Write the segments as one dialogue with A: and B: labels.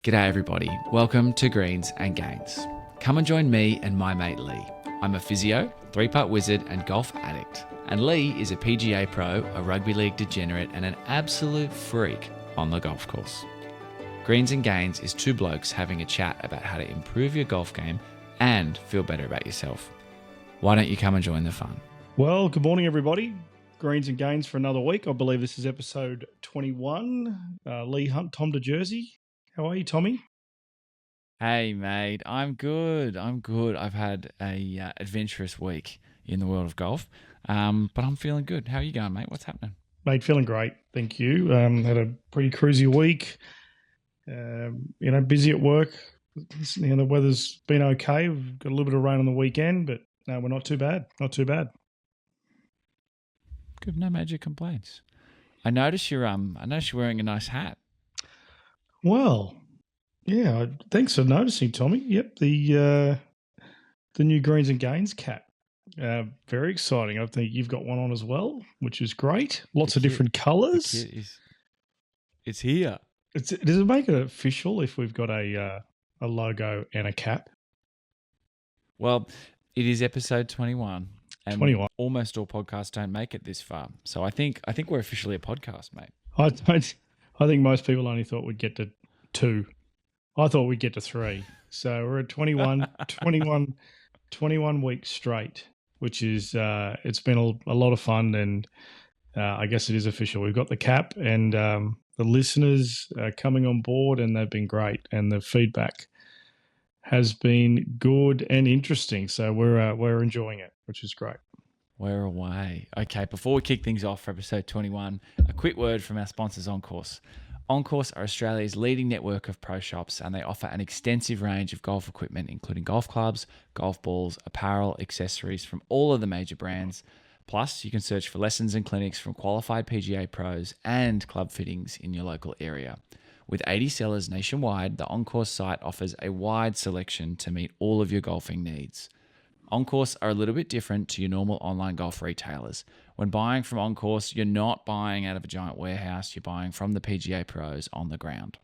A: G'day everybody, welcome to Greens and Gains. Come and join me and my mate Lee. I'm a physio, 3-part wizard and golf addict. And Lee is a PGA pro, a rugby league degenerate and an absolute freak on the golf course. Greens and Gains is two blokes having a chat about how to improve your golf game and feel better about yourself. Why don't you come and join the fun?
B: Well, good morning everybody. Greens and Gains for another week. I believe this is episode 21. Lee Hunt, Tom to Jersey. How are you, Tommy?
A: Hey mate, I'm good. I've had a adventurous week in the world of golf, but I'm feeling good. How are you going, mate? What's happening?
B: Mate, feeling great. Thank you. Had a pretty cruisy week. Busy at work. The weather's been okay. We've got a little bit of rain on the weekend, but no, we're not too bad. Not too bad.
A: Good, no major complaints. I notice you're wearing a nice hat.
B: Well, yeah. Thanks for noticing, Tommy. Yep, the new Greens and Gains cap. Very exciting. I think you've got one on as well, which is great. Lots of different colours.
A: It's here.
B: Does it make it official if we've got a logo and a cap?
A: Well, it is episode 21. And
B: 21.
A: Almost all podcasts don't make it this far. So I think we're officially a podcast, mate.
B: I think most people only thought we'd get to 2. I thought we'd get to 3. So we're at 21 weeks straight, which is it's been a lot of fun, and I guess it is official. We've got the cap, and the listeners are coming on board, and they've been great, and the feedback has been good and interesting. So we're enjoying it, which is great.
A: We're away. Okay, before we kick things off for episode 21, a quick word from our sponsors, OnCourse. OnCourse are Australia's leading network of pro shops, and they offer an extensive range of golf equipment, including golf clubs, golf balls, apparel, accessories from all of the major brands. Plus, you can search for lessons and clinics from qualified PGA pros and club fittings in your local area. With 80 sellers nationwide, the OnCourse site offers a wide selection to meet all of your golfing needs. OnCourse are a little bit different to your normal online golf retailers. When buying from OnCourse, you're not buying out of a giant warehouse, you're buying from the PGA pros on the ground.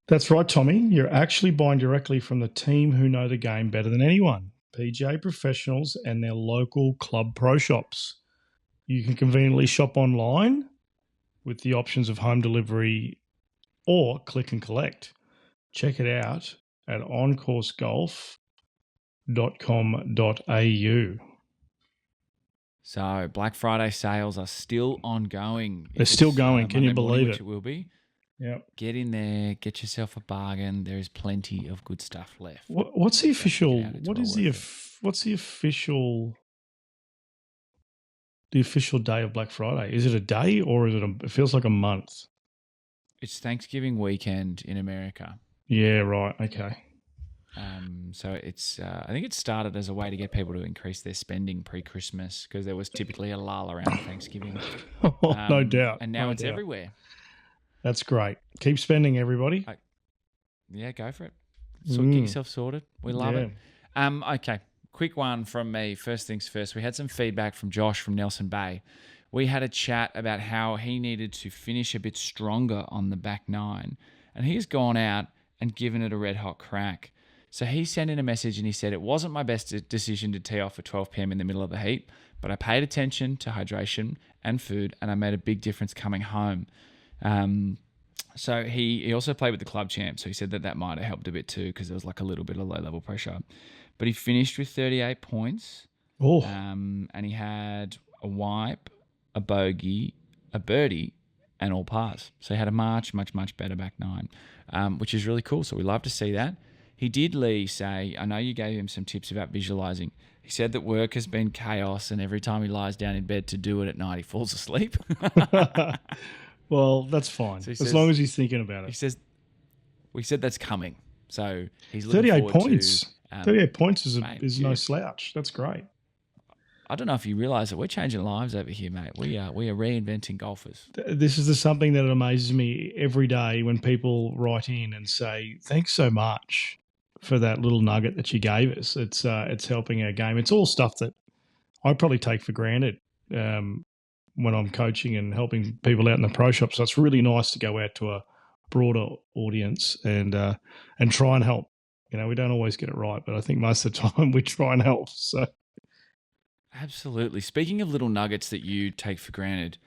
B: That's right, Tommy. You're actually buying directly from the team who know the game better than anyone, PGA professionals and their local club pro shops. You can conveniently shop online with the options of home delivery or click and collect. Check it out at oncoursegolf.com.au.
A: So Black Friday sales are still ongoing.
B: They're still going. Can you believe it?
A: It will be.
B: Yeah.
A: Get in there. Get yourself a bargain. There is plenty of good stuff left.
B: What's the official? What's the official day of Black Friday? Is it a day or is it? It feels like a month.
A: It's Thanksgiving weekend in America.
B: Yeah. Right. Okay.
A: So it's I think it started as a way to get people to increase their spending pre-Christmas, because there was typically a lull around Thanksgiving.
B: No doubt.
A: And now it's everywhere.
B: That's great. Keep spending, everybody.
A: Yeah, go for it. Get yourself sorted. We love it. Okay, quick one from me. First things first, we had some feedback from Josh from Nelson Bay. We had a chat about how he needed to finish a bit stronger on the back 9, and he's gone out and given it a red-hot crack. So he sent in a message and he said, it wasn't my best decision to tee off at 12 p.m. in the middle of the heat, but I paid attention to hydration and food, and I made a big difference coming home. So he also played with the club champ, so he said that might have helped a bit too, because there was like a little bit of low-level pressure. But he finished with 38 points, and he had a wipe, a bogey, a birdie, and all pars. So he had a much, much, much better back 9, which is really cool. So we love to see that. He did, Lee, say, I know you gave him some tips about visualizing. He said that work has been chaos, and every time he lies down in bed to do it at night, he falls asleep.
B: Well, that's fine, so as long as he's thinking about it.
A: He says, we said that's coming. So he's
B: 38 points. 38 points is no slouch. That's great.
A: I don't know if you realise that we're changing lives over here, mate. We are reinventing golfers.
B: This is something that amazes me every day when people write in and say, thanks so much for that little nugget that you gave us. It's helping our game. It's all stuff that I probably take for granted when I'm coaching and helping people out in the pro shop. So it's really nice to go out to broader audience and try and help. We don't always get it right, but I think most of the time we try and help. So,
A: absolutely. Speaking of little nuggets that you take for granted,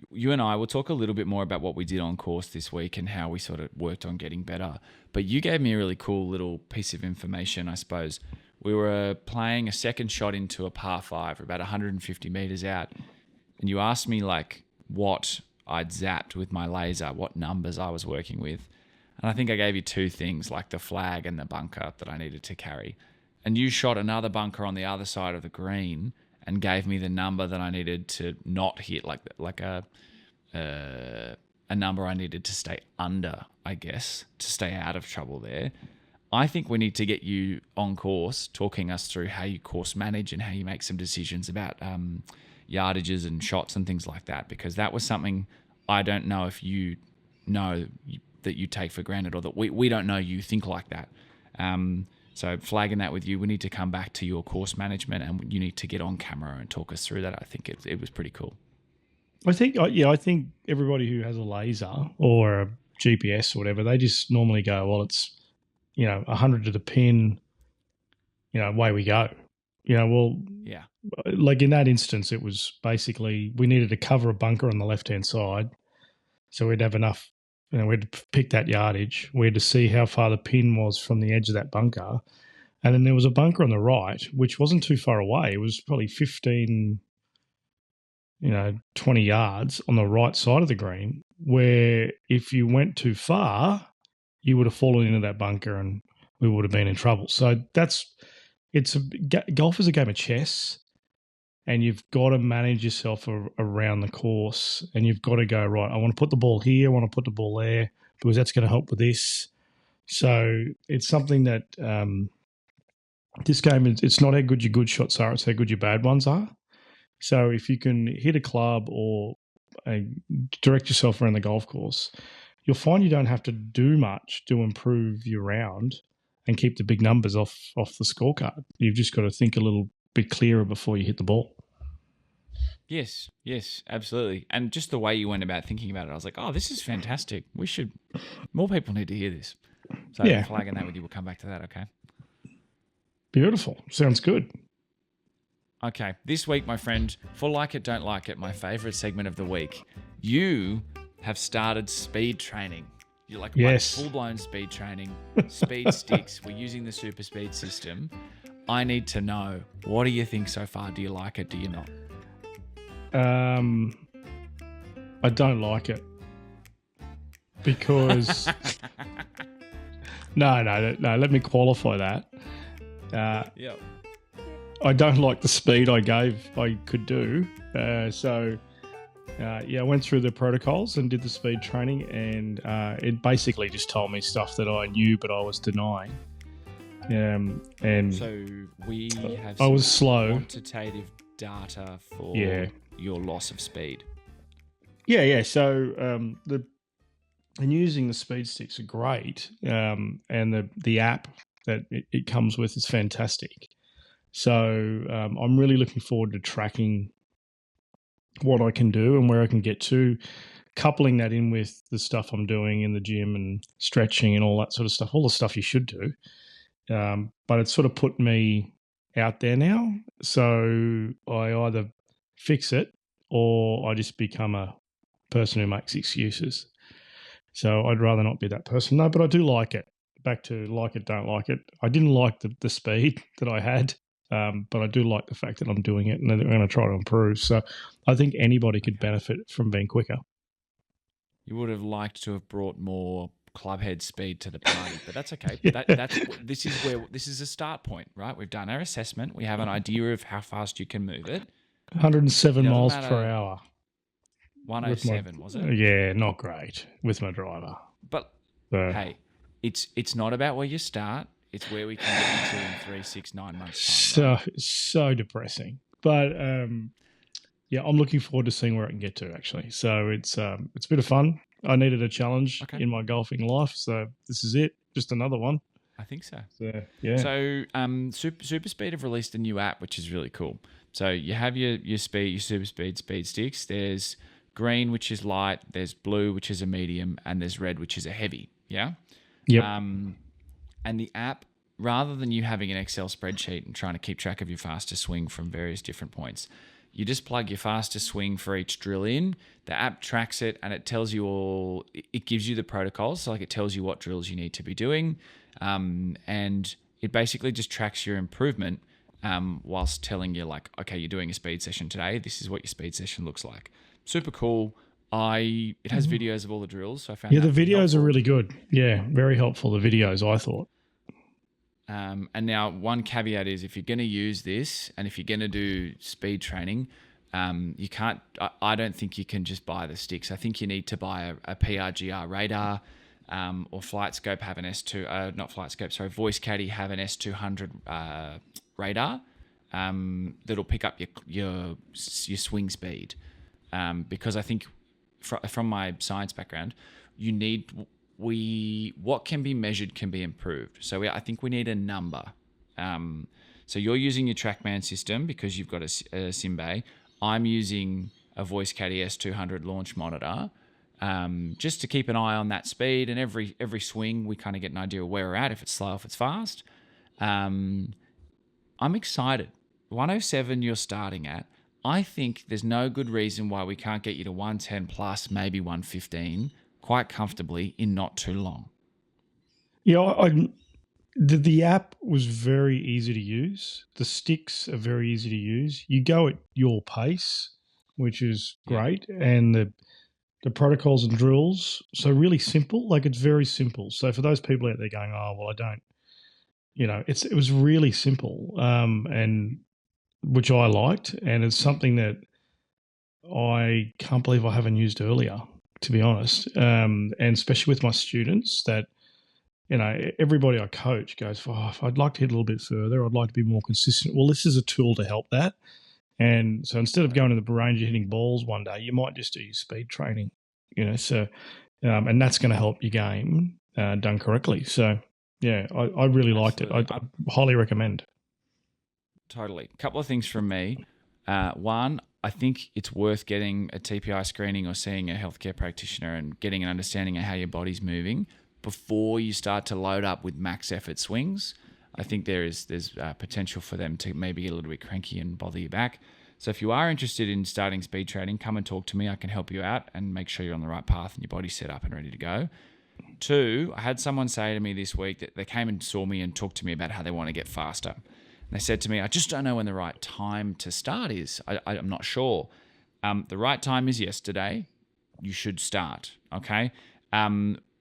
A: you and I will talk a little bit more about what we did on course this week and how we sort of worked on getting better. But you gave me a really cool little piece of information, I suppose. We were playing a second shot into a par 5, about 150 meters out, and you asked me like what I'd zapped with my laser, what numbers I was working with. And I think I gave you 2 things, like the flag and the bunker that I needed to carry. And you shot another bunker on the other side of the green and gave me the number that I needed to not hit, like a number I needed to stay under, I guess, to stay out of trouble there. I think we need to get you on course, talking us through how you course manage and how you make some decisions about yardages and shots and things like that, because that was something I don't know if you know that you take for granted, or that we don't know you think like that. So flagging that with you, we need to come back to your course management, and you need to get on camera and talk us through that. I think it was pretty cool.
B: I think everybody who has a laser or a GPS or whatever, they just normally go, well, it's 100 to the pin, away we go.
A: Yeah.
B: Like in that instance, it was basically we needed to cover a bunker on the left-hand side, so we'd have enough. We'd pick that yardage. We had to see how far the pin was from the edge of that bunker. And then there was a bunker on the right, which wasn't too far away. It was probably 15, 20 yards on the right side of the green, where if you went too far, you would have fallen into that bunker and we would have been in trouble. So golf is a game of chess. And you've got to manage yourself around the course, and you've got to go, right, I want to put the ball here, I want to put the ball there, because that's going to help with this. So it's something that this game, it's not how good your good shots are, it's how good your bad ones are. So if you can hit a club or direct yourself around the golf course, you'll find you don't have to do much to improve your round and keep the big numbers off the scorecard. You've just got to think a little bit clearer before you hit the ball.
A: Yes, absolutely. And just the way you went about thinking about it, I was like, oh, this is fantastic. More people need to hear this. So flagging that with you, we'll come back to that, okay?
B: Beautiful. Sounds good.
A: Okay, this week, my friend, for Like It, Don't Like It, my favourite segment of the week, you have started speed training. You're like full-blown speed training, speed sticks. We're using the super speed system. I need to know, what do you think so far? Do you like it? Do you not?
B: I don't like it because no. Let me qualify that.
A: Yep.
B: I don't like the speed I could do. I went through the protocols and did the speed training, and it basically just told me stuff that I knew but I was denying. And
A: so we have
B: I was slow
A: quantitative data for your loss of speed.
B: Yeah. So and using the speed sticks are great, and the app that it comes with is fantastic. So I'm really looking forward to tracking what I can do and where I can get to, coupling that in with the stuff I'm doing in the gym and stretching and all that sort of stuff, all the stuff you should do. But it's sort of put me out there now. So I either fix it or I just become a person who makes excuses. So I'd rather not be that person. No, but I do like it. Back to like it, don't like it. I didn't like the speed that I had, but I do like the fact that I'm doing it and I'm going to try to improve. So I think anybody could benefit from being quicker.
A: You would have liked to have brought more clubhead speed to the party, but that's okay. This is a start point, right? We've done our assessment. We have an idea of how fast you can move it.
B: 107 miles per hour.
A: 107, was it?
B: Yeah, not great with my driver.
A: But hey, it's not about where you start. It's where we can get you to in 3, 6, 9 months time.
B: So depressing. But I'm looking forward to seeing where I can get to actually. So it's a bit of fun. I needed a challenge in my golfing life, so this is it. Just another one.
A: I think so.
B: So
A: Super Speed have released a new app, which is really cool. So you have your super speed sticks. There's green, which is light, there's blue, which is a medium, and there's red, which is a heavy. Yeah.
B: Yep.
A: And the app, rather than you having an Excel spreadsheet and trying to keep track of your fastest swing from various different points, you just plug your fastest swing for each drill in. The app tracks it and it tells you all, it gives you the protocols. So like it tells you what drills you need to be doing. And it basically just tracks your improvement whilst telling you like, okay, you're doing a speed session today. This is what your speed session looks like. Super cool. It has videos of all the drills. So I found
B: the videos are really good. Yeah, very helpful. The videos, I thought.
A: And now one caveat is if you're going to use this and if you're going to do speed training, you can't, I don't think you can just buy the sticks. I think you need to buy a PRGR radar or FlightScope have an S2, not FlightScope, sorry, Voice Caddie have an S200 radar that'll pick up your swing speed. Because I think from my science background, you need... what can be measured can be improved. So I think we need a number. So you're using your TrackMan system because you've got a Simbay. I'm using a Voice Caddie S200 launch monitor just to keep an eye on that speed. And every swing, we kind of get an idea of where we're at, if it's slow, if it's fast. I'm excited. 107 you're starting at. I think there's no good reason why we can't get you to 110 plus, maybe 115 quite comfortably in not too long.
B: Yeah, the app was very easy to use. The sticks are very easy to use. You go at your pace, which is great, and the protocols and drills, so really simple. Like it's very simple. So for those people out there going, oh well, I don't, it was really simple, and which I liked, and it's something that I can't believe I haven't used earlier, to be honest, and especially with my students that, everybody I coach goes, I'd like to hit a little bit further. I'd like to be more consistent. Well, this is a tool to help that. And so instead of going to the range and hitting balls one day, you might just do your speed training, so, and that's going to help your game done correctly. So, yeah, I really liked it. I highly recommend.
A: Totally. A couple of things from me. One, I think it's worth getting a TPI screening or seeing a healthcare practitioner and getting an understanding of how your body's moving before you start to load up with max effort swings. I think there's potential for them to maybe get a little bit cranky and bother you back. So if you are interested in starting speed training, come and talk to me. I can help you out and make sure you're on the right path and your body's set up and ready to go. Two, I had someone say to me this week that they came and saw me and talked to me about how they want to get faster. They said to me, I just don't know when the right time to start is. I'm not sure. The right time is yesterday. You should start, okay?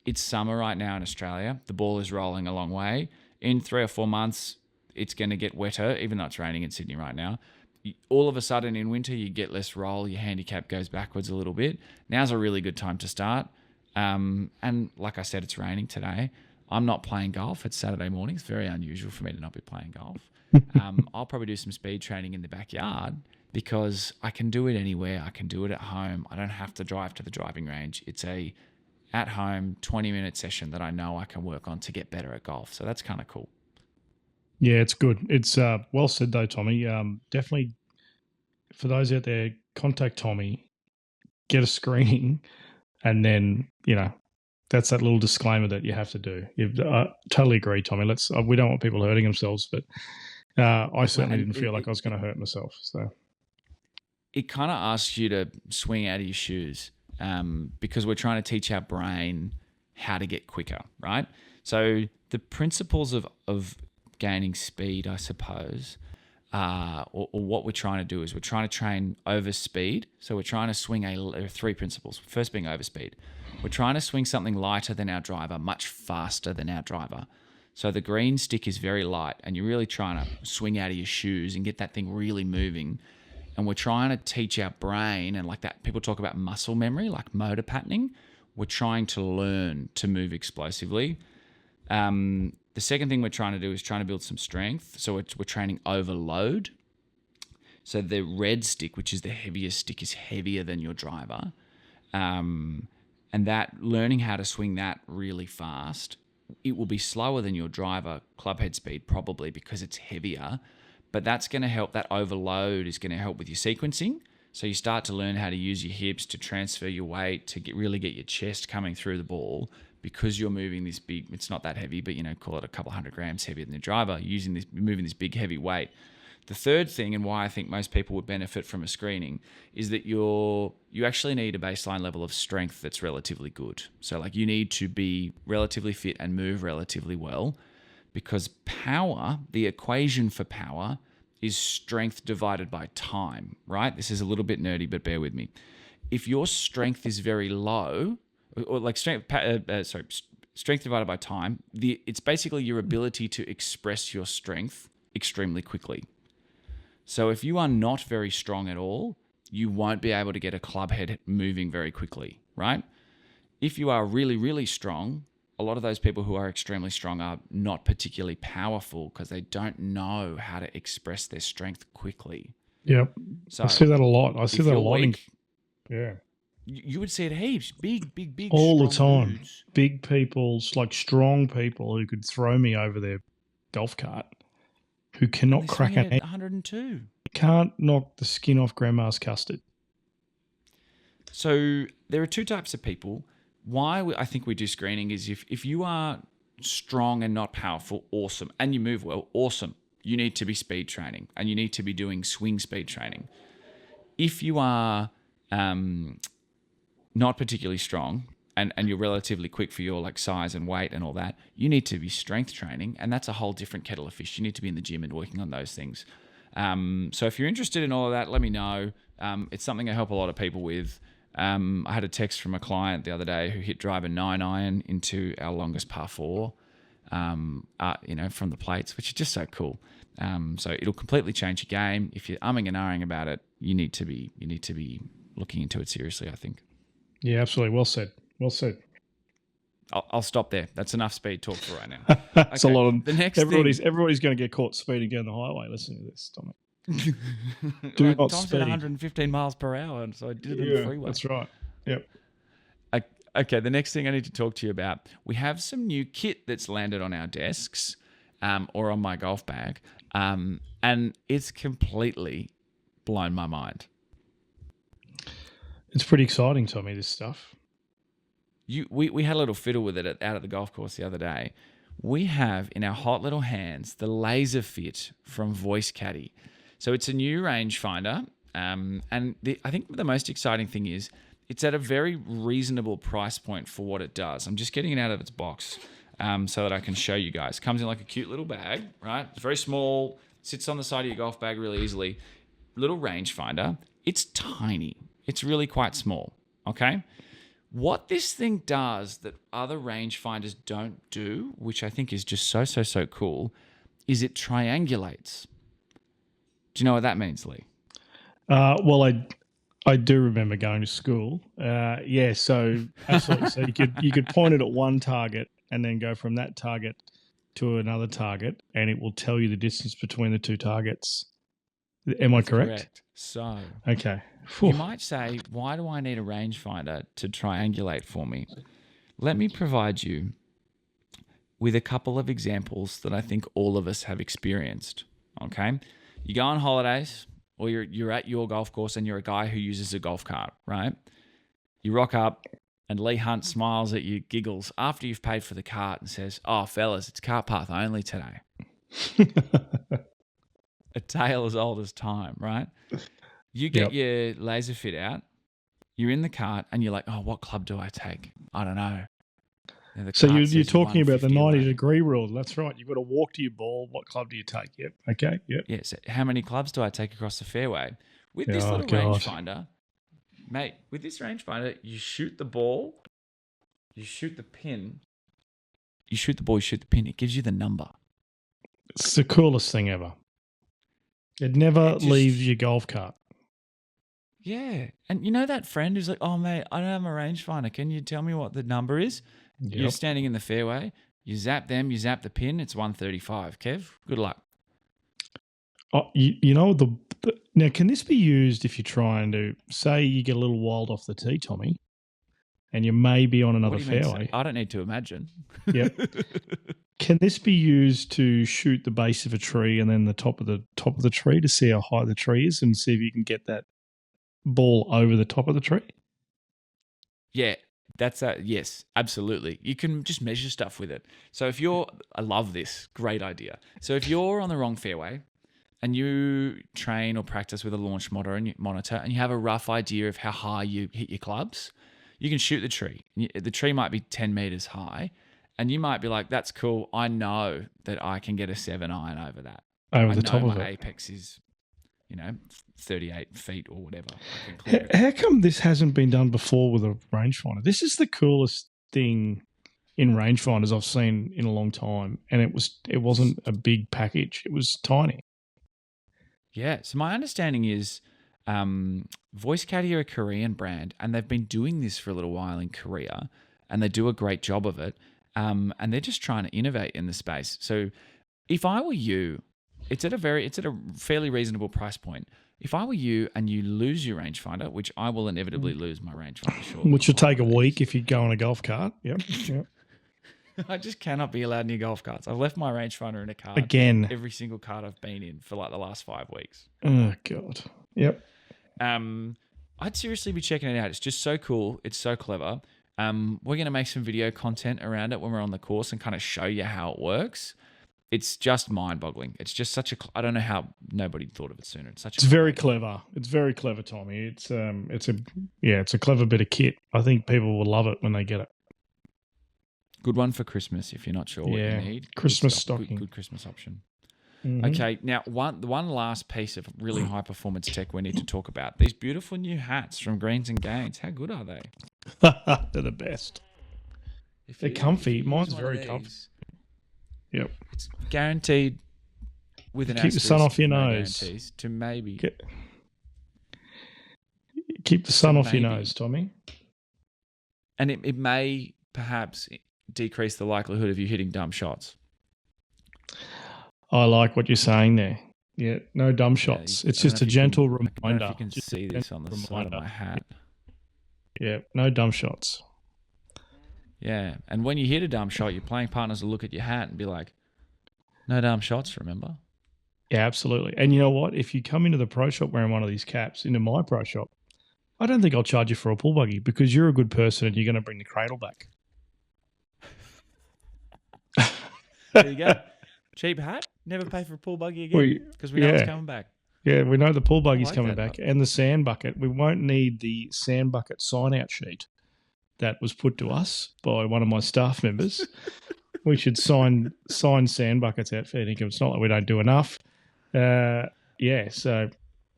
A: It's summer right now in Australia. The ball is rolling a long way. In 3 or 4 months, it's going to get wetter, even though it's raining in Sydney right now. All of a sudden in winter, you get less roll. Your handicap goes backwards a little bit. Now's a really good time to start. And like I said, it's raining today. I'm not playing golf. It's Saturday morning. It's very unusual for me to not be playing golf. I'll probably do some speed training in the backyard because I can do it anywhere. I can do it at home. I don't have to drive to the driving range. It's a at-home 20-minute session that I know I can work on to get better at golf. So that's kind of cool.
B: Yeah, it's good. It's well said though, Tommy. Definitely for those out there, contact Tommy, get a screening, and then, that's that little disclaimer that you have to do. Totally agree, Tommy. We don't want people hurting themselves, but I certainly didn't feel like I was going to hurt myself. So
A: it kind of asks you to swing out of your shoes because we're trying to teach our brain how to get quicker, right? So the principles of gaining speed, I suppose, or what we're trying to do is we're trying to train over speed. So we're trying to swing there are 3 principles. First being over speed. We're trying to swing something lighter than our driver, much faster than our driver. So the green stick is very light and you're really trying to swing out of your shoes and get that thing really moving. And we're trying to teach our brain, and like that, people talk about muscle memory, like motor patterning. We're trying to learn to move explosively. The second thing we're trying to do is trying to build some strength. So we're training overload. So the red stick, which is the heaviest stick, is heavier than your driver. And that learning how to swing that really fast, it will be slower than your driver club head speed probably because it's heavier, but that's going to help. That overload is going to help with your sequencing. So you start to learn how to use your hips to transfer your weight, to really get your chest coming through the ball, because you're moving this big, it's not that heavy, but call it a couple 100 grams heavier than the driver, moving this big heavy weight. The third thing, and why I think most people would benefit from a screening, is that you actually need a baseline level of strength that's relatively good. So like you need to be relatively fit and move relatively well, because power, the equation for power, is strength divided by time, right? This is a little bit nerdy, but bear with me. If your strength is very low, or like strength divided by time, it's basically your ability to express your strength extremely quickly. So if you are not very strong at all, you won't be able to get a club head moving very quickly, right? If you are really, really strong, a lot of those people who are extremely strong are not particularly powerful because they don't know how to express their strength quickly.
B: Yep.
A: So
B: I see that a lot. I see that a lot.
A: Yeah. You would see it heaps. Big,
B: all the time.
A: Dudes.
B: Big people, like strong people who could throw me over their golf cart, who cannot crack an egg.
A: 102.
B: Can't knock the skin off grandma's custard.
A: So there are two types of people. Why I think we do screening is if you are strong and not powerful, awesome, and you move well, awesome. You need to be speed training, and you need to be doing swing speed training. If you are not particularly strong and you're relatively quick for your like size and weight and all that, you need to be strength training, and that's a whole different kettle of fish. You need to be in the gym and working on those things. So if you're interested in all of that, let me know. It's something I help a lot of people with. I had a text from a client the other day who hit driver 9-iron into our longest par 4, from the plates, which is just so cool. So it'll completely change your game. If you're umming and ahhing about it, you need to be looking into it seriously, I think.
B: Yeah, absolutely. Well said. Well said.
A: I'll stop there. That's enough speed talk for right now.
B: That's
A: okay.
B: a lot of
A: the next
B: everybody's going to get caught speeding down the highway. Listen to this, Tommy. Do not
A: Tom's
B: speed.
A: at 115 miles per hour, and so I did it on the freeway.
B: That's right. Yep.
A: Okay, the next thing I need to talk to you about, we have some new kit that's landed on our desks, or on my golf bag, and it's completely blown my mind.
B: It's pretty exciting, Tommy, this stuff.
A: We had a little fiddle with it out at the golf course the other day. We have in our hot little hands the Laser Fit from Voice Caddie. So it's a new rangefinder, and I think the most exciting thing is it's at a very reasonable price point for what it does. I'm just getting it out of its box so that I can show you guys. Comes in like a cute little bag, right? It's very small, sits on the side of your golf bag really easily. Little rangefinder. It's tiny. It's really quite small, okay? What this thing does that other rangefinders don't do, which I think is just so cool, is it triangulates. Do you know what that means, Lee?
B: Well, I do remember going to school. So absolutely. So you could point it at one target and then go from that target to another target, and it will tell you the distance between the two targets. Am I correct?
A: So,
B: okay.
A: You might say, why do I need a rangefinder to triangulate for me? Let me provide you with a couple of examples that I think all of us have experienced, okay? You go on holidays, or you're at your golf course and you're a guy who uses a golf cart, right? You rock up and Lee Hunt smiles at you, giggles after you've paid for the cart and says, "Oh, fellas, it's cart path only today." A tale as old as time, right? You get your Laser Fit out, you're in the cart, and you're like, "Oh, what club do I take? I don't know."
B: So you're talking about the 90-degree rule. That's right. You've got to walk to your ball. What club do you take? Yep. Okay. Yep.
A: Yeah. So how many clubs do I take across the fairway? With this little rangefinder, mate, with this rangefinder, you shoot the ball, you shoot the pin, you shoot the ball, you shoot the pin. It gives you the number.
B: It's the coolest thing ever. It never leaves your golf cart. Yeah.
A: And you know that friend who's like, "Oh, mate, I don't have a rangefinder. Can you tell me what the number is?" Yep. You're standing in the fairway. You zap them. You zap the pin. It's 135. Kev, good luck.
B: Oh, now, can this be used if you're trying to, say you get a little wild off the tee, Tommy, and you may be on another fairway?
A: I don't need to imagine.
B: Yep. Can this be used to shoot the base of a tree and then the top of the tree to see how high the tree is and see if you can get that ball over the top of the tree?
A: Yeah, yes, absolutely. You can just measure stuff with it. So I love this, great idea. So if you're on the wrong fairway and you train or practice with a launch monitor and you have a rough idea of how high you hit your clubs, you can shoot the tree. The tree might be 10 meters high and you might be like, that's cool. I know that I can get a 7 iron over that.
B: Over the top of it.
A: My apex is, 38 feet or whatever. I can clear it.
B: How come this hasn't been done before with a rangefinder? This is the coolest thing in rangefinders I've seen in a long time, and it wasn't a big package. It was tiny.
A: Yeah. So my understanding is Voice Caddie are a Korean brand, and they've been doing this for a little while in Korea, and they do a great job of it. And they're just trying to innovate in the space. So if I were you, it's at a fairly reasonable price point. If I were you and you lose your rangefinder, which I will inevitably lose my rangefinder shortly.
B: Which will take a week if you go on a golf cart. Yep.
A: I just cannot be allowed near golf carts. I've left my rangefinder in a cart.
B: Again.
A: Every single cart I've been in for like the last 5 weeks.
B: Oh, God. Yep.
A: I'd seriously be checking it out. It's just so cool. It's so clever. We're going to make some video content around it when we're on the course and kind of show you how it works. It's just mind-boggling. It's just I don't know how nobody thought of it sooner. It's
B: very clever. It's very clever, Tommy. It's a clever bit of kit. I think people will love it when they get it.
A: Good one for Christmas if you're not sure what you need.
B: Christmas stocking.
A: Good Christmas option.
B: Mm-hmm.
A: Okay, now one last piece of really high-performance tech we need to talk about. These beautiful new hats from Greens and Gains. How good are they?
B: They're the best. They're comfy. Mine's very comfy. Yep.
A: It's guaranteed with an
B: keep the sun off your nose.
A: To maybe
B: keep the sun off your nose, Tommy.
A: And it may perhaps decrease the likelihood of you hitting dumb shots.
B: I like what you're saying there. Yeah, no dumb shots. It's just a gentle reminder.
A: I don't know if you can see this on the side of my hat.
B: Yeah, no dumb shots.
A: Yeah, and when you hit a dumb shot, your playing partners will look at your hat and be like, no dumb shots, remember?
B: Yeah, absolutely. And you know what? If you come into the pro shop wearing one of these caps, into my pro shop, I don't think I'll charge you for a pull buggy because you're a good person and you're going to bring the cradle back.
A: There you go. Cheap hat, never pay for a pull buggy again because we know it's coming back.
B: Yeah, we know the pull buggy's coming back and the sand bucket. We won't need the sand bucket sign-out sheet that was put to us by one of my staff members. We should sign sand buckets out for income. It's not like we don't do enough. So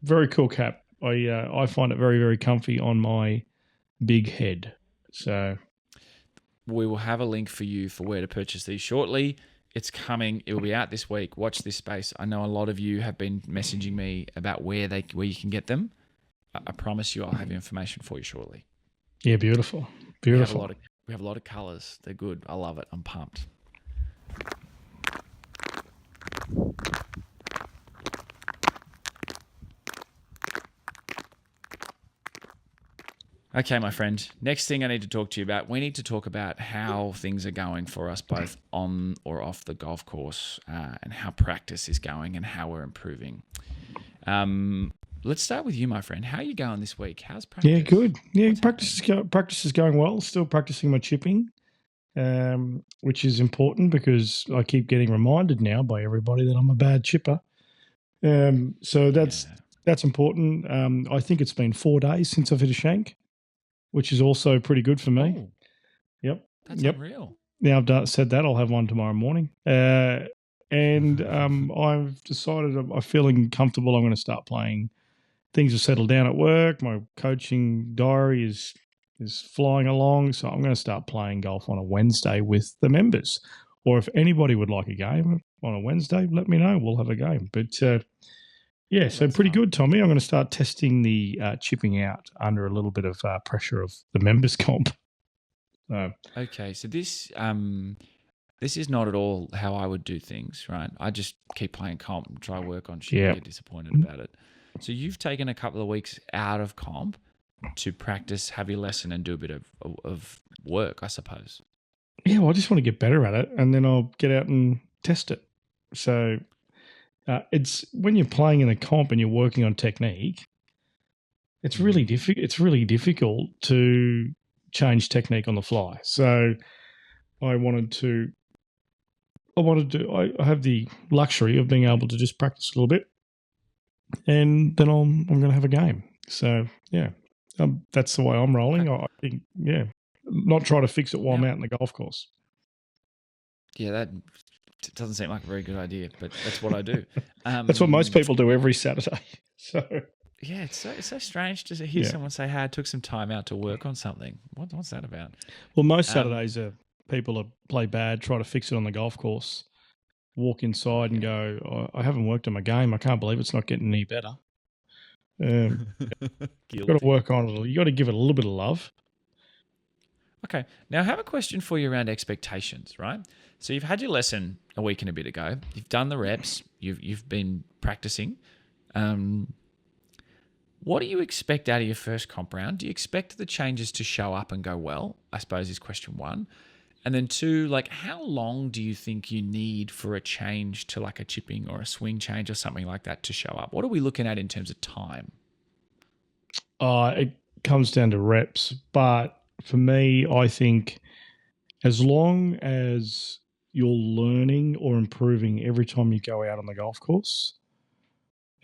B: very cool cap. I find it very, very comfy on my big head. So
A: we will have a link for you for where to purchase these shortly. It's coming. It will be out this week. Watch this space. I know a lot of you have been messaging me about where you can get them. I promise you I'll have information for you shortly.
B: Yeah, beautiful. Beautiful.
A: We have a lot of colours. They're good. I love it. I'm pumped. Okay, my friend. Next thing I need to talk to you about, we need to talk about how things are going for us both on or off the golf course and how practice is going and how we're improving. Let's start with you, my friend. How are you going this week? How's practice?
B: Yeah, good. Yeah, practice is going well. Still practicing my chipping, which is important because I keep getting reminded now by everybody that I'm a bad chipper. So that's important. I think it's been 4 days since I've hit a shank, which is also pretty good for me.
A: Oh,
B: yep.
A: That's unreal.
B: Now I've said that, I'll have one tomorrow morning. And I've decided I'm feeling comfortable. I'm going to start playing. Things have settled down at work. My coaching diary is flying along. So I'm going to start playing golf on a Wednesday with the members. Or if anybody would like a game on a Wednesday, let me know. We'll have a game. But so pretty good, Tommy. I'm going to start testing the chipping out under a little bit of pressure of the members comp.
A: Okay, so this is not at all how I would do things, right? I just keep playing comp and try work on shit and get disappointed about it. So you've taken a couple of weeks out of comp to practice, have your lesson, and do a bit of work, I suppose.
B: Yeah, well, I just want to get better at it, and then I'll get out and test it. So it's when you're playing in a comp and you're working on technique, it's really difficult to change technique on the fly. So I have the luxury of being able to just practice a little bit, and then I'm going to have a game. So yeah, that's the way I'm rolling.
A: Okay.
B: I think, not try to fix it while I'm out in the golf course.
A: Yeah, that doesn't seem like a very good idea, but that's what I do.
B: That's what most people do every Saturday. So
A: yeah, it's so strange to hear someone say, "Hey, I took some time out to work on something." What's that about?
B: Well, most Saturdays are people play bad, try to fix it on the golf course, walk inside and go, I haven't worked on my game. I can't believe it's not getting any better. You've got to work on it. You got to give it a little bit of love.
A: Okay. Now I have a question for you around expectations, right? So you've had your lesson a week and a bit ago. You've done the reps. You've been practicing. What do you expect out of your first comp round? Do you expect the changes to show up and go well? I suppose is question one. And then two, like, how long do you think you need for a change to like a chipping or a swing change or something like that to show up? What are we looking at in terms of time?
B: It comes down to reps. But for me, I think as long as you're learning or improving every time you go out on the golf course,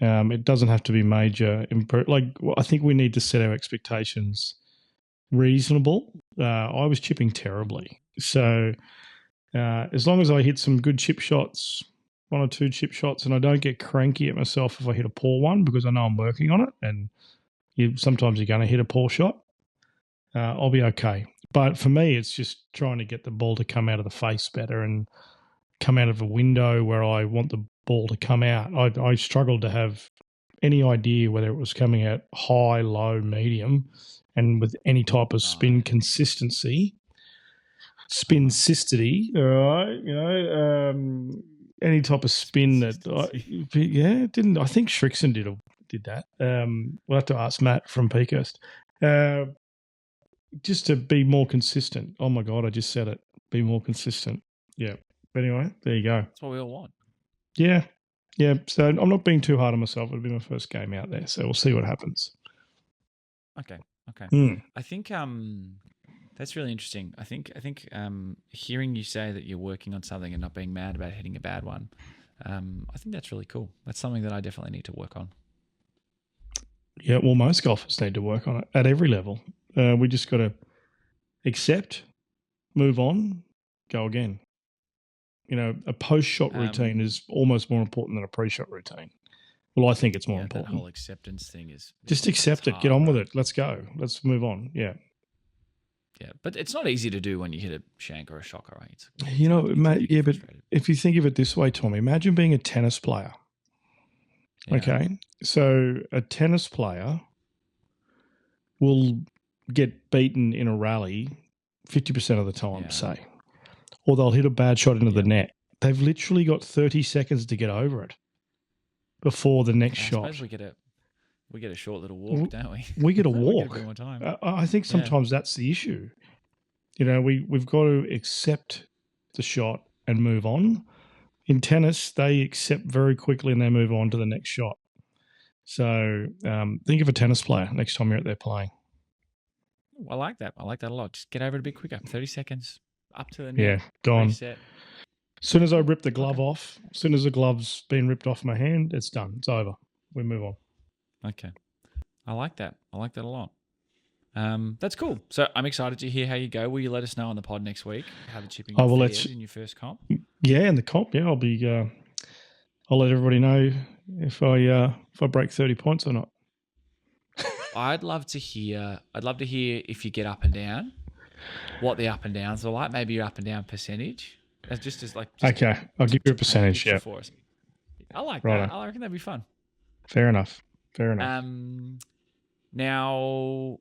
B: it doesn't have to be major. I think we need to set our expectations reasonable. I was chipping terribly. So as long as I hit some good chip shots, 1 or 2 chip shots, and I don't get cranky at myself if I hit a poor one because I know I'm working on it, and sometimes you're going to hit a poor shot, I'll be okay. But for me, it's just trying to get the ball to come out of the face better and come out of a window where I want the ball to come out. I struggled to have any idea whether it was coming out high, low, medium, and with any type of spin consistency. Spincicity, all right, any type of spin that, didn't. I think Shrixon did that. We'll have to ask Matt from Peakhurst. Just to be more consistent. Oh my God, I just said it. Be more consistent. Yeah. But anyway, there you go.
A: That's what we all want.
B: Yeah. Yeah. So I'm not being too hard on myself. It'll be my first game out there, so we'll see what happens.
A: Okay. I think that's really interesting. I think hearing you say that you're working on something and not being mad about hitting a bad one, I think that's really cool. That's something that I definitely need to work on.
B: Yeah, well, most golfers need to work on it at every level. We just got to accept, move on, go again. A post-shot routine is almost more important than a pre-shot routine. Well, I think it's more important.
A: That whole acceptance thing is
B: just accept it. Get on with it. Let's go. Let's move on. Yeah.
A: Yeah, but it's not easy to do when you hit a shank or a shocker, right?
B: But if you think of it this way, Tommy, imagine being a tennis player. Yeah. Okay, so a tennis player will get beaten in a rally 50% of the time, say, or they'll hit a bad shot into the net. They've literally got 30 seconds to get over it before the next shot.
A: I suppose we get a short little walk, don't we?
B: We get a walk.
A: We get more time.
B: I think sometimes that's the issue. We've got to accept the shot and move on. In tennis, they accept very quickly and they move on to the next shot. So think of a tennis player next time you're out there playing.
A: I like that. I like that a lot. Just get over it a bit quicker. 30 seconds up to the net.
B: Yeah, gone.
A: Reset.
B: As soon as I rip the glove off, as soon as the glove's been ripped off my hand, it's done. It's over. We move on.
A: Okay. I like that. I like that a lot. That's cool. So I'm excited to hear how you go. Will you let us know on the pod next week how the chipping fared in your first comp?
B: Yeah, in the comp. Yeah, I'll let everybody know if I break 30 points or not.
A: I'd love to hear if you get up and down, what the up and downs are like. Maybe your up and down percentage.
B: Okay, I'll give you a percentage. Yeah,
A: for us. I like that. I reckon that'd be fun.
B: Fair enough.
A: Now,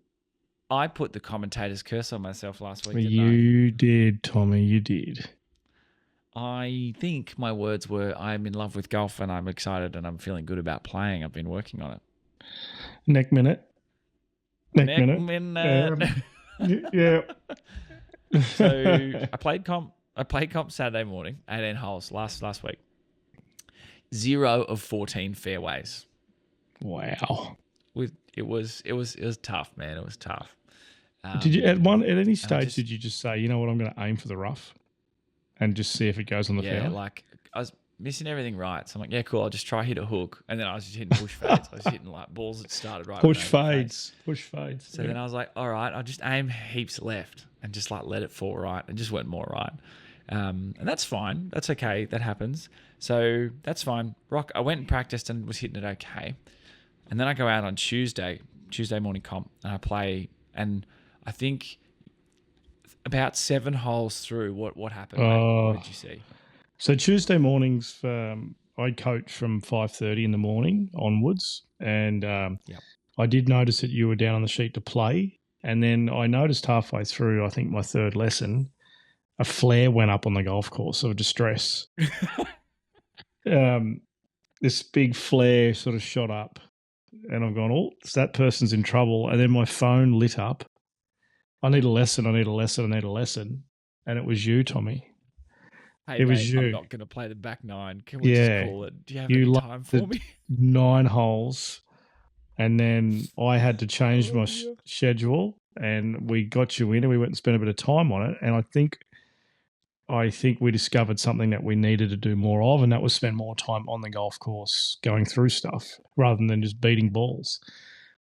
A: I put the commentator's curse on myself last week.
B: You did, Tommy. You did.
A: I think my words were, I'm in love with golf and I'm excited and I'm feeling good about playing. I've been working on it.
B: Neck minute.
A: Yeah. So I played comp Saturday morning, 18 holes last week. 0 of 14 fairways.
B: Wow.
A: it was tough, man. It was tough.
B: Did you at any stage did you just say, you know what, I'm going to aim for the rough and just see if it goes on the fairway?
A: Yeah, like I was missing everything right. So I'm like, yeah, cool. I'll just try hit a hook, and then I was just hitting push fades. I was hitting like balls that started right.
B: Push fades.
A: So then I was like, all right, I'll just aim heaps left and just like let it fall right, and just went more right. And that's fine. That's okay. That happens. So that's fine. I went and practiced and was hitting it okay. And then I go out on Tuesday morning comp, and I play, and I think about 7 holes through, what happened? What did you see?
B: So Tuesday mornings, I coach from 5:30 in the morning onwards, and I did notice that you were down on the sheet to play, and then I noticed halfway through, I think my third lesson, a flare went up on the golf course of distress. This big flare sort of shot up, and I've gone, oh, that person's in trouble. And then my phone lit up. I need a lesson. And it was you, Tommy.
A: Hey,
B: it was
A: mate,
B: you.
A: I'm not going to play the back 9. Can we just call it? Do you have any time for me?
B: 9 holes. And then I had to change my schedule, and we got you in, and we went and spent a bit of time on it. And I think we discovered something that we needed to do more of, and that was spend more time on the golf course going through stuff rather than just beating balls.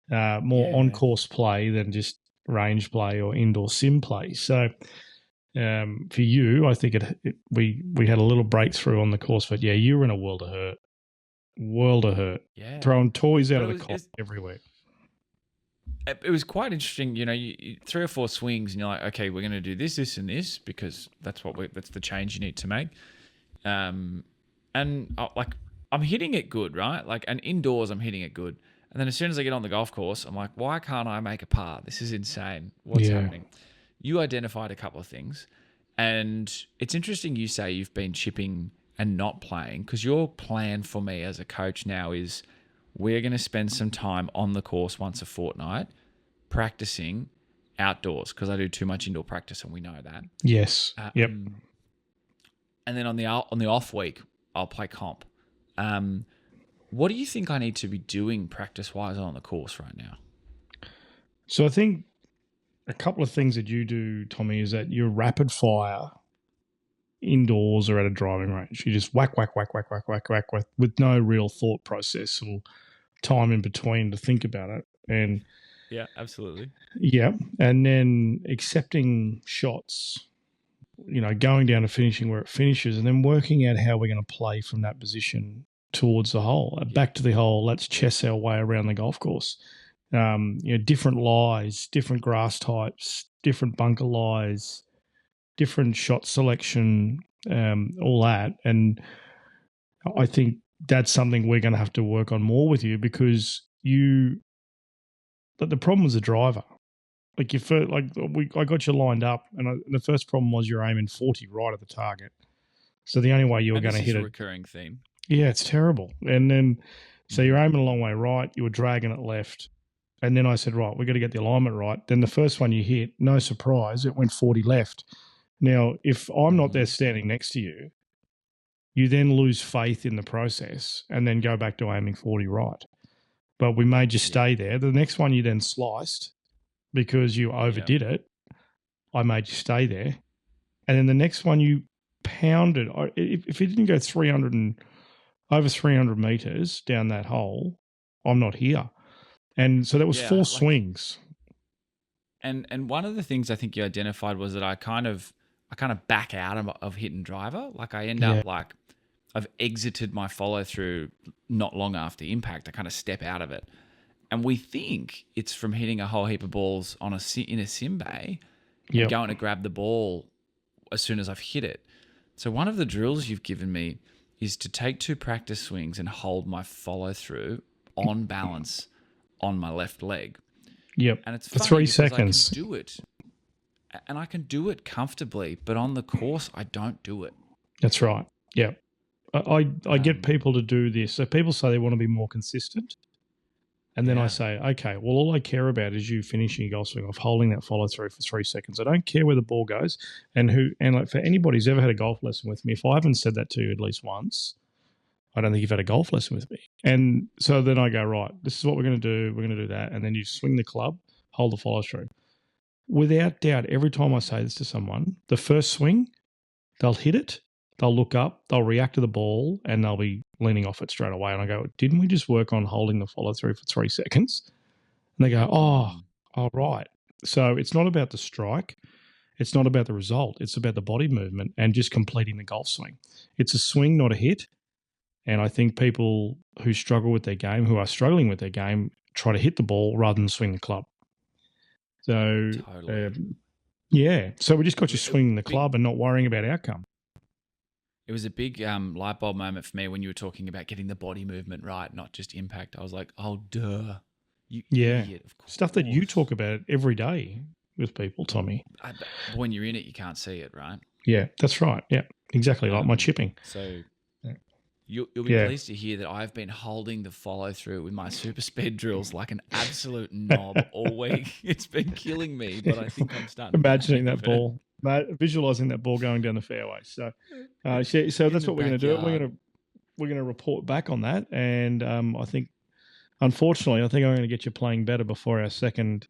B: More on-course play than just range play or indoor sim play. So for you, I think we had a little breakthrough on the course, but yeah, you were in a world of hurt.
A: Yeah.
B: Throwing toys out of the court everywhere.
A: It was quite interesting, you 3 or 4 swings, and you're like, okay, we're going to do this, this, and this, because that's the change you need to make. And I'm hitting it good, right? Like, and indoors, I'm hitting it good. And then as soon as I get on the golf course, I'm like, why can't I make a par? This is insane. What's happening? You identified a couple of things, and it's interesting you say you've been chipping and not playing, because your plan for me as a coach now is we're going to spend some time on the course once a fortnight practicing outdoors, because I do too much indoor practice, and we know that.
B: Yes. Yep.
A: And then on the off week, I'll play comp. What do you think I need to be doing practice-wise on the course right now?
B: So I think a couple of things that you do, Tommy, is that you're rapid fire indoors or at a driving range. You just whack with no real thought process or time in between to think about it. And
A: yeah, absolutely.
B: Yeah. And then accepting shots, going down to finishing where it finishes, and then working out how we're going to play from that position towards the hole. Back to the hole, let's chess our way around the golf course. Different lies, different grass types, different bunker lies, different shot selection, all that. And I think that's something we're going to have to work on more with you, because but the problem was the driver. I got you lined up, and the first problem was you're aiming 40 right at the target. So the only way you were going to hit it.
A: This is a recurring theme.
B: Yeah, it's terrible. And then, so you're aiming a long way right, you were dragging it left. And then I said, right, we've got to get the alignment right. Then the first one you hit, no surprise, it went 40 left. Now, if I'm not there standing next to you, you then lose faith in the process and then go back to aiming 40 right. But we made you stay there. The next one you then sliced because you overdid it. I made you stay there. And then the next one you pounded. If it didn't go over 300 meters down that hole, I'm not here. And so that was 4 swings.
A: And one of the things I think you identified was that I kind of back out of hit and driver. Like I end up like I've exited my follow through not long after impact. I kind of step out of it. And we think it's from hitting a whole heap of balls in a sim bay and going to grab the ball as soon as I've hit it. So one of the drills you've given me is to take 2 practice swings and hold my follow through on balance on my left leg.
B: Yep.
A: And it's
B: for 3 seconds.
A: I can do it. And I can do it comfortably, but on the course, I don't do it.
B: That's right. Yeah. I get people to do this. So people say they want to be more consistent. And then I say, okay, well, all I care about is you finishing your golf swing off, holding that follow through for 3 seconds. I don't care where the ball goes. And like for anybody who's ever had a golf lesson with me, if I haven't said that to you at least once, I don't think you've had a golf lesson with me. And so then I go, right, this is what we're going to do. We're going to do that. And then you swing the club, hold the follow through. Without doubt, every time I say this to someone, the first swing, they'll hit it, they'll look up, they'll react to the ball, and they'll be leaning off it straight away. And I go, didn't we just work on holding the follow through for 3 seconds? And they go, oh, right. So it's not about the strike. It's not about the result. It's about the body movement and just completing the golf swing. It's a swing, not a hit. And I think people who struggle with their game, who are struggling with their game, try to hit the ball rather than swing the club. So, yeah. So we just got you swinging the club and not worrying about outcome.
A: It was a big light bulb moment for me when you were talking about getting the body movement right, not just impact. I was like, oh, duh. You idiot, of course.
B: Stuff that you talk about every day with people, Tommy.
A: When you're in it, you can't see it, right?
B: Yeah, that's right. Yeah, exactly. Like my chipping.
A: So you'll be pleased to hear that I've been holding the follow through with my super speed drills like an absolute knob all week. It's been killing me, but I think I'm starting
B: imagining that ball, visualizing that ball going down the fairway. So that's what we're going to do. We're going to report back on that, and I think, unfortunately, I'm going to get you playing better before our second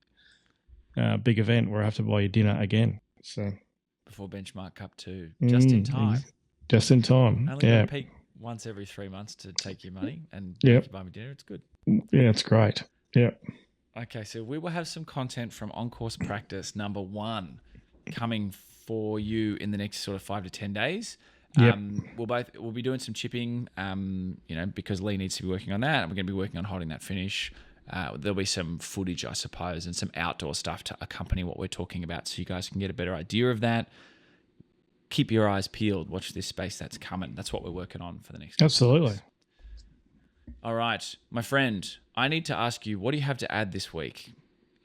B: big event where I have to buy you dinner again. So
A: before Benchmark Cup 2, just in time.
B: Just in time.
A: Only got to peak once every 3 months to take your money and make you buy me dinner. It's good.
B: Yeah, it's great. Yeah. Okay,
A: so we will have some content from On-Course Practice number 1 coming for you in the next sort of 5 to 10 days.
B: Yep.
A: We'll be doing some chipping, because Lee needs to be working on that. And we're going to be working on holding that finish. There'll be some footage, I suppose, and some outdoor stuff to accompany what we're talking about, so you guys can get a better idea of that. Keep your eyes peeled. Watch this space that's coming. That's what we're working on for the next.
B: Absolutely.
A: Weeks. All right, my friend. I need to ask you, what do you have to add this week?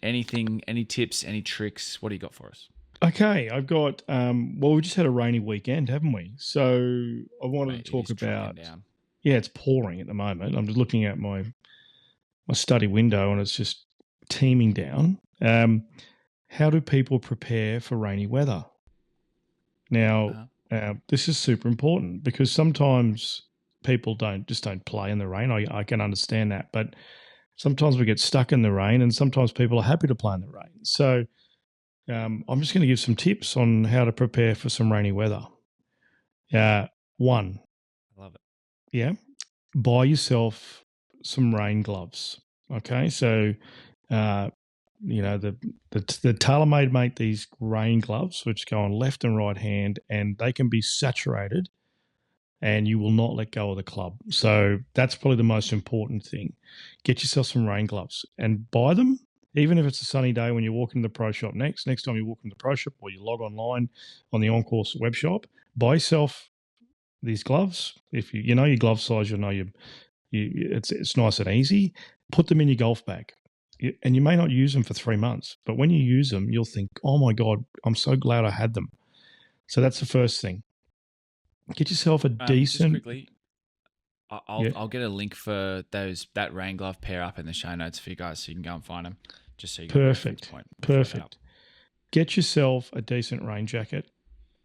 A: Anything? Any tips? Any tricks? What do you got for us?
B: Okay, I've got. We just had a rainy weekend, haven't we? So I wanted to talk about. Yeah, it's pouring at the moment. I'm just looking at my study window, and it's just teeming down. How do people prepare for rainy weather? Now, this is super important because sometimes people don't play in the rain. I can understand that, but sometimes we get stuck in the rain, and sometimes people are happy to play in the rain. So I'm just going to give some tips on how to prepare for some rainy weather. One.
A: I love it.
B: Yeah. Buy yourself some rain gloves. Okay. So, the TaylorMade make these rain gloves, which go on left and right hand, and they can be saturated and you will not let go of the club. So that's probably the most important thing. Get yourself some rain gloves and buy them. Even if it's a sunny day when you walk into the pro shop next time you walk into the pro shop or you log online on the On-Course web shop, buy yourself these gloves. If you know your glove size, it's nice and easy. Put them in your golf bag. And you may not use them for 3 months, but when you use them, you'll think, oh my God, I'm so glad I had them. So that's the first thing. Get yourself a decent...
A: Just quickly, I'll get a link for that rain glove pair up in the show notes for you guys so you can go and find them. Just so you can
B: Perfect. Get yourself a decent rain jacket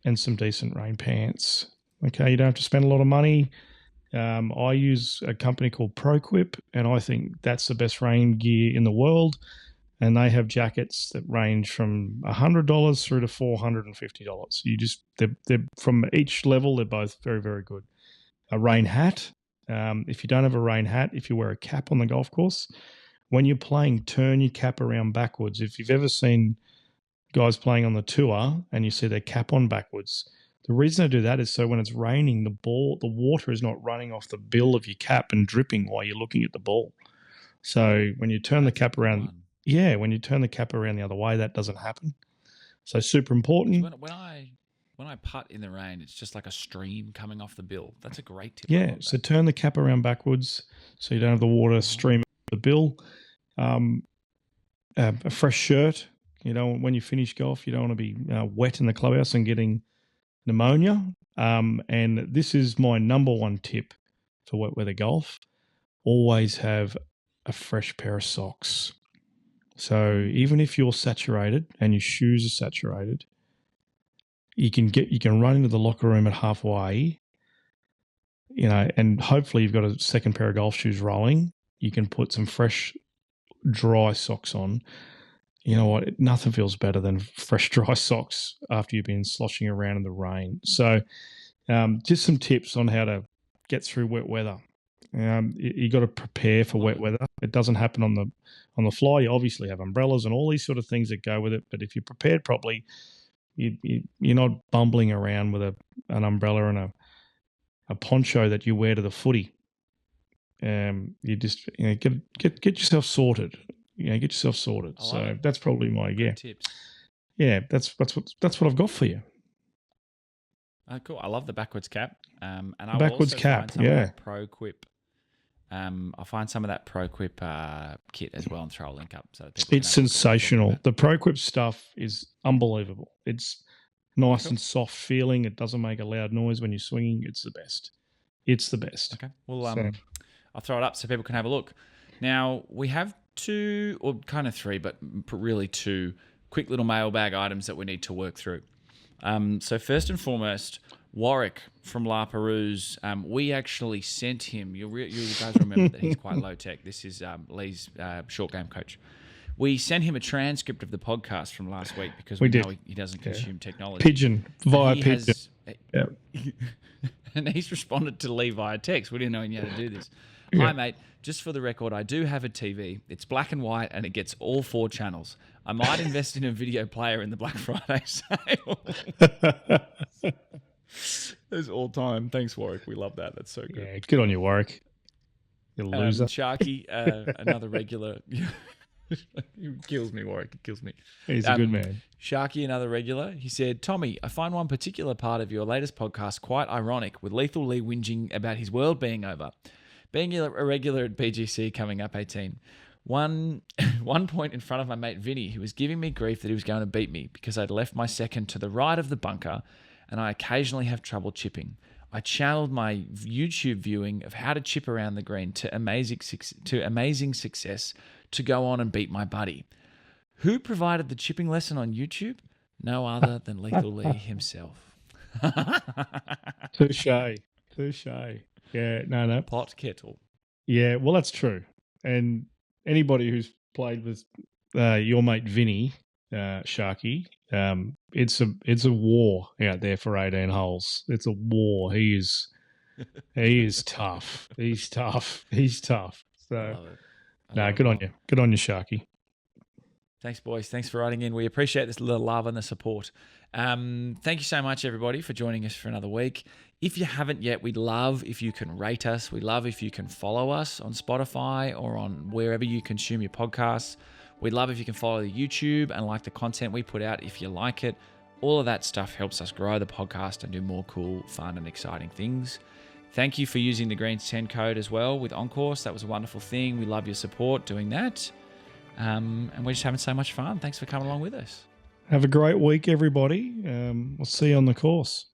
B: and some decent rain pants. Okay, you don't have to spend a lot of money. I use a company called ProQuip, and I think that's the best rain gear in the world. And they have jackets that range from $100 through to $450. They're from each level, they're both very, very good. A rain hat. If you don't have a rain hat, if you wear a cap on the golf course, when you're playing, turn your cap around backwards. If you've ever seen guys playing on the tour and you see their cap on backwards, the reason I do that is so when it's raining, the water is not running off the bill of your cap and dripping while you're looking at the ball. So when you turn the cap around, when you turn the cap around the other way, that doesn't happen. So super important.
A: When I putt in the rain, it's just like a stream coming off the bill. That's a great tip.
B: Yeah, so turn the cap around backwards so you don't have the water stream off the bill. A fresh shirt. When you finish golf, you don't want to be wet in the clubhouse and getting pneumonia. And this is my number one tip for wet weather golf. Always have a fresh pair of socks. So even if you're saturated and your shoes are saturated, you can run into the locker room at halfway and hopefully you've got a second pair of golf shoes rolling. You can put some fresh, dry socks on. You know what? Nothing feels better than fresh, dry socks after you've been sloshing around in the rain. So just some tips on how to get through wet weather. You got to prepare for wet weather. It doesn't happen on the fly. You obviously have umbrellas and all these sort of things that go with it. But if you're prepared properly, you're not bumbling around with an umbrella and a poncho that you wear to the footy. You just get yourself sorted. Get yourself sorted. So that's probably my
A: tips.
B: Yeah, that's what I've got for you.
A: Oh, cool. I love the backwards cap. And I
B: backwards cap. Yeah.
A: Pro Quip. I'll find some of that Pro Quip kit as well and throw a link up. So
B: it's sensational. The Pro Quip stuff is unbelievable. It's nice and soft feeling. It doesn't make a loud noise when you're swinging. It's the best. It's the best.
A: Okay. Well, I'll throw it up so people can have a look. Now, we have 2, or kind of 3, but really 2 quick little mailbag items that we need to work through. So first and foremost, Warwick from La Perouse, we actually sent him, you guys remember that he's quite low tech. This is Lee's short game coach. We sent him a transcript of the podcast from last week because we know he doesn't consume technology.
B: Pigeon, via Pigeon.
A: And he's responded to Lee via text. We didn't know he had to do this. Hi, mate. Just for the record, I do have a TV. It's black and white, and it gets all 4 channels. I might invest in a video player in the Black Friday sale. It's all time. Thanks, Warwick. We love that. That's so good.
B: Yeah, good on you, Warwick. You loser.
A: Sharky, another regular. He kills me, Warwick. He kills me.
B: He's a good man.
A: Sharky, another regular. He said, Tommy, I find one particular part of your latest podcast quite ironic, with Lethal Lee whinging about his world being over. Being a regular at BGC coming up 18. One point in front of my mate Vinny, who was giving me grief that he was going to beat me because I'd left my second to the right of the bunker and I occasionally have trouble chipping. I channeled my YouTube viewing of how to chip around the green to amazing success to go on and beat my buddy. Who provided the chipping lesson on YouTube? No other than Lethal Lee himself.
B: Touche. Yeah, no.
A: Pot kettle.
B: Yeah, well, that's true. And anybody who's played with your mate Vinny, Sharky, it's a war out there for 18 holes. It's a war. He is tough. He's tough. So, no, good on you. Good on you, Sharky.
A: Thanks, boys. Thanks for writing in. We appreciate this little love and the support. Thank you so much, everybody, for joining us for another week. If you haven't yet, we'd love if you can rate us. We'd love if you can follow us on Spotify or on wherever you consume your podcasts. We'd love if you can follow the YouTube and like the content we put out if you like it. All of that stuff helps us grow the podcast and do more cool, fun, and exciting things. Thank you for using the Greens 10 code as well with OnCourse. That was a wonderful thing. We love your support doing that. And we're just having so much fun. Thanks for coming along with us.
B: Have a great week, everybody. We'll see you on the course.